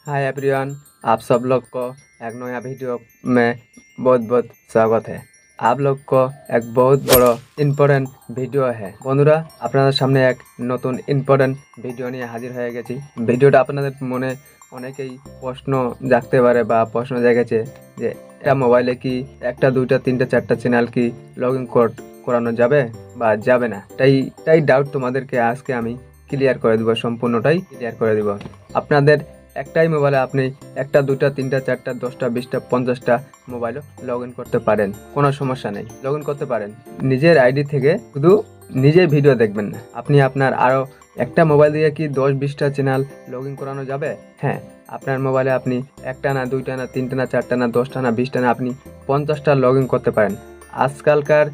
Hi everyone. आप सब लोग को एक नया वीडियो में बहुत बहुत स्वागत है। आप लोग को एक बहुत बड़ा इम्पोर्टेंट ভিডিও है বন্ধুরা, আপনাদের সামনে এক নতুন ইম্পর্টেন্ট ভিডিও নিয়ে হাজির হয়ে গেছি। ভিডিওটা আপনাদের মনে অনেকেই প্রশ্ন জাগতে পারে বা প্রশ্ন জেগেছে যে এটা মোবাইলে কি একটা দুইটা তিনটা চারটা চ্যানেল কি লগ ইন করানো যাবে বা যাবে না, তাই ডাউট তোমাদেরকে আজকে আমি ক্লিয়ার করে দিব, সম্পূর্ণটাই ক্লিয়ার করে দিব। আপনাদের একটাই মোবাইলে আপনি একটা দুইটা তিনটা চারটা 10টা 20টা 50টা মোবাইলও লগ ইন করতে পারেন, কোনো সমস্যা নেই, লগ ইন করতে পারেন নিজের আইডি থেকে। শুধু নিজের ভিডিও দেখবেন না, আপনি আপনার আরও একটা মোবাইল দিয়ে কি 10-20টা চ্যানেল লগ ইন করানো যাবে? হ্যাঁ, আপনার মোবাইলে আপনি একটা না দুইটা না তিনটা না চারটা না 10টা না 20টা না আপনি 50টা লগ ইন করতে পারেন। আজকালকার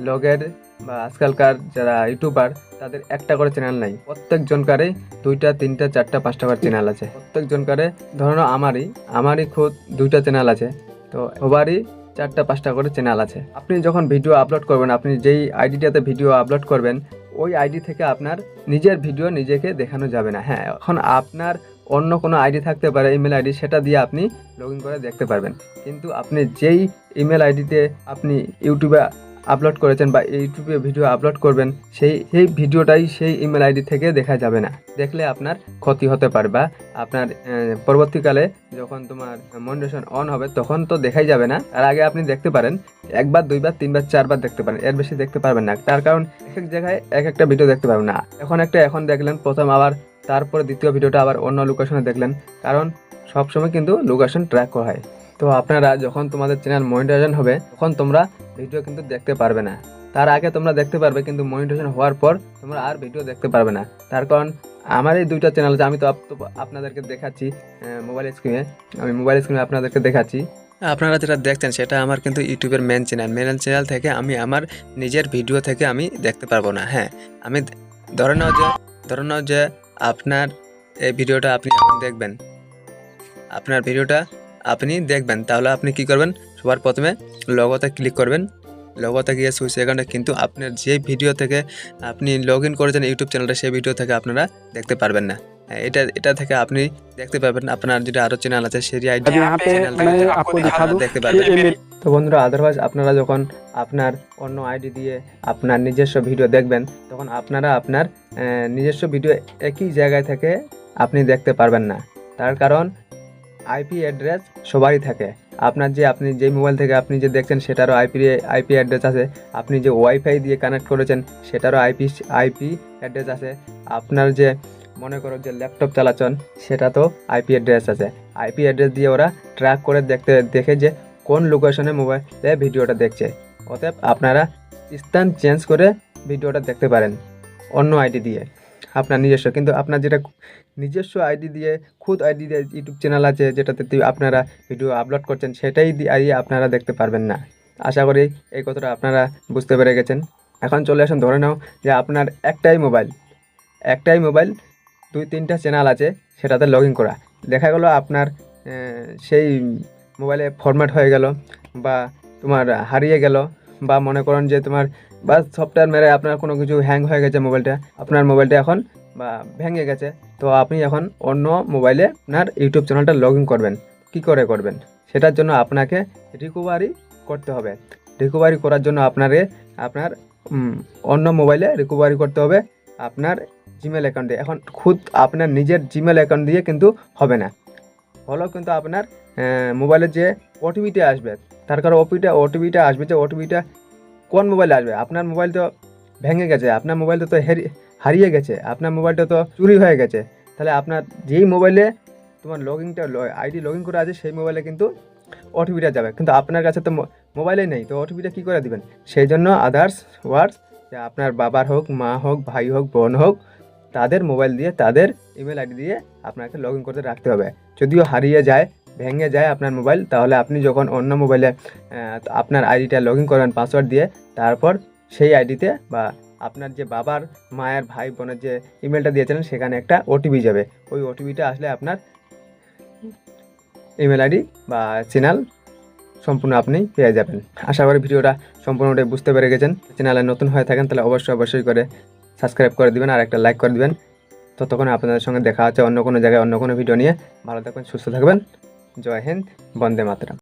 লগের বা আজকালকার যারা ইউটিউবার তাদের একটা করে চ্যানেল নাই, প্রত্যেক জনকারে দুইটা তিনটা চারটা 5টা করে চ্যানেল আছে। প্রত্যেক জনকারে ধরো আমারই খুদ 2টা চ্যানেল আছে, তো সবারই 4টা 5টা করে চ্যানেল আছে। আপনি যখন ভিডিও আপলোড করবেন, আপনি যেই আইডিটাতে ভিডিও আপলোড করবেন ওই আইডি থেকে আপনার নিজের ভিডিও নিজেকে দেখানো যাবে না। হ্যাঁ, এখন আপনার অন্য কোনো আইডি থাকতে পারে, ইমেল আইডি, সেটা দিয়ে আপনি লগ ইন করে দেখতে পারবেন। কিন্তু আপনি যেই ইমেল আইডিতে আপনি ইউটিউবে আপলোড করেছেন বা ইউটিউবে ভিডিও আপলোড করবেন সেই ভিডিওটাই সেই ইমেল আইডি থেকে দেখা যাবে না। দেখলে আপনার ক্ষতি হতে পারে বা আপনার পরবর্তীকালে যখন তোমার মনিটাইজেশন অন হবে তখন তো দেখাই যাবে না। তার আগে আপনি দেখতে পারেন একবার দুইবার তিনবার চারবার দেখতে পারেন, এর বেশি দেখতে পারবেন না। তার কারণ এক এক জায়গায় এক একটা ভিডিও দেখতে পারবেন না। এখন দেখলেন প্রথম, আবার তারপর দ্বিতীয় ভিডিওটা আবার অন্য লোকেশনে দেখলেন, কারণ সবসময় কিন্তু লোকেশন ট্র্যাক করা হয়। তো আপনারা যখন তোমাদের চ্যানেল মনিটাইজেশন হবে তখন তোমরা ভিডিও কিন্তু দেখতে পারবে না। তার আগে তোমরা দেখতে পারবে, কিন্তু মনিটাইজেশন হওয়ার পর তোমরা আর ভিডিও দেখতে পারবে না। তার কারণ আমার এই 2টা চ্যানেল আছে, আমি তো আপনাদেরকে দেখাচ্ছি মোবাইল স্ক্রিনে আপনাদেরকে দেখাচ্ছি। আপনারা যেটা দেখছেন সেটা আমার কিন্তু ইউটিউবের মেন চ্যানেল থেকে আমি আমার নিজের ভিডিও থেকে আমি দেখতে পারবো না। হ্যাঁ, আমি ধরে নাও যে আপনার এই ভিডিওটা আপনি এখন দেখবেন, আপনার ভিডিওটা আপনি দেখবেন, তাহলে আপনি কি করবেন? সবার প্রথমে লগোতে ক্লিক করবেন। লগোতে গিয়ে সুইচ অ্যাকাউন্টে কিন্তু আপনার যে ভিডিও থেকে আপনি লগ ইন করেছেন ইউটিউব চ্যানেলটা, সেই ভিডিও থেকে আপনারা দেখতে পারবেন না। এটা থেকে আপনি দেখতে পাবেন আপনার যেটা আরও চ্যানেল আছে সেই আইডি দেখতে পারবেন। তো বন্ধুরা, আদারওয়াইজ আপনারা যখন আপনার অন্য আইডি দিয়ে আপনার নিজস্ব ভিডিও দেখবেন তখন আপনারা আপনার নিজস্ব ভিডিও একই জায়গায় থেকে আপনি দেখতে পারবেন না। তার কারণ আইপি অ্যাড্রেস সবারই থাকে। আপনি যে মোবাইল থেকে আপনি যে দেখছেন সেটারও আইপি অ্যাড্রেস আছে। আপনি যে ওয়াইফাই দিয়ে কানেক্ট করেছেন সেটারও আইপি অ্যাড্রেস আছে। আপনার যে মনে করো যে ল্যাপটপ চালাচ্ছেন সেটা তো আইপি অ্যাড্রেস আছে। আইপি অ্যাড্রেস দিয়ে ওরা ট্র্যাক করে দেখে যে কোন লোকেশনে মোবাইলে ভিডিওটা দেখছে। অতএব আপনারা স্থান চেঞ্জ করে ভিডিওটা দেখতে পারেন অন্য আইডি দিয়ে আপনার নিজস্ব। কিন্তু আপনার যেটা নিজস্ব আইডি দিয়ে খুদ আইডি দিয়ে ইউটিউব চ্যানেল আছে যেটাতে আপনারা ভিডিও আপলোড করছেন, সেটাই দিয়ে আপনারা দেখতে পারবেন না। আশা করি এই কথাটা আপনারা বুঝতে পেরে গেছেন। এখন চলে আসুন, ধরে নাও যে আপনার একটাই মোবাইল 2-3টা চ্যানেল আছে, সেটাতে লগ ইন করা। দেখা গেলো আপনার সেই মোবাইলে ফরম্যাট হয়ে গেল বা তোমার হারিয়ে গেল, বা মনে করেন যে তোমার বা সফটওয়্যার মেরে আপনার কোনো কিছু হ্যাং হয়ে গেছে, আপনার মোবাইলটা এখন বা ভেঙে গেছে। তো আপনি এখন অন্য মোবাইলে আপনার ইউটিউব চ্যানেলটা লগ ইন করবেন। কী করে করবেন? সেটার জন্য আপনাকে রিকভারি করতে হবে। রিকভারি করার জন্য আপনার অন্য মোবাইলে রিকভারি করতে হবে আপনার জিমেল অ্যাকাউন্টে। এখন খুদ আপনার নিজের জিমেল অ্যাকাউন্ট দিয়ে কিন্তু হবে না, হলেও কিন্তু আপনার মোবাইলে যে ওটিপিটা আসবে, তার কারণ ওটিপিটা আসবে, যে ওটিপিটা কোন মোবাইলে আসবে? আপনার মোবাইল তো ভেঙে গেছে, আপনার মোবাইলটা তো হারিয়ে গেছে, আপনার মোবাইলটা তো চুরি হয়ে গেছে। তাহলে আপনার যেই মোবাইলে তোমার আইডি লগ ইন করা আছে সেই মোবাইলে কিন্তু ওটিপিটা যাবে, কিন্তু আপনার কাছে তো মোবাইলেই নেই, তো ওটিপিটা কী করে দিবেন? সেই জন্য আদার্স ওয়ার্ডস, যে আপনার বাবার হোক, মা হোক, ভাই হোক, বোন হোক, তাদের মোবাইল দিয়ে তাদের ইমেল আইডি দিয়ে আপনাকে লগ ইন করতে রাখতে হবে। যদিও হারিয়ে যায়, ভেঙে যায় আপনার মোবাইল, তাহলে আপনি যখন অন্য মোবাইলে আপনার আইডিটা লগ ইন করবেন পাসওয়ার্ড দিয়ে, তারপর সেই আইডিতে বা আপনার যে বাবার, মায়ের, ভাই, বোনের যে ইমেলটা দিয়েছিলেন সেখানে একটা ওটিপি যাবে। ওই ওটিপিটা আসলে আপনার ইমেল আইডি বা চ্যানেল সম্পূর্ণ আপনি পেয়ে যাবেন। আশা করি ভিডিওটা সম্পূর্ণটাই বুঝতে পেরে গেছেন। চ্যানেলে নতুন হয়ে থাকেন তাহলে অবশ্যই করে সাবস্ক্রাইব করে দিবেন আর একটা লাইক করে দিবেন। ততক্ষণ আপনাদের সঙ্গে দেখা হচ্ছে অন্য কোনো জায়গায় অন্য কোনো ভিডিও নিয়ে। ভালো থাকবেন, সুস্থ থাকবেন। জয় হিন্দ, বন্দে মাতরম।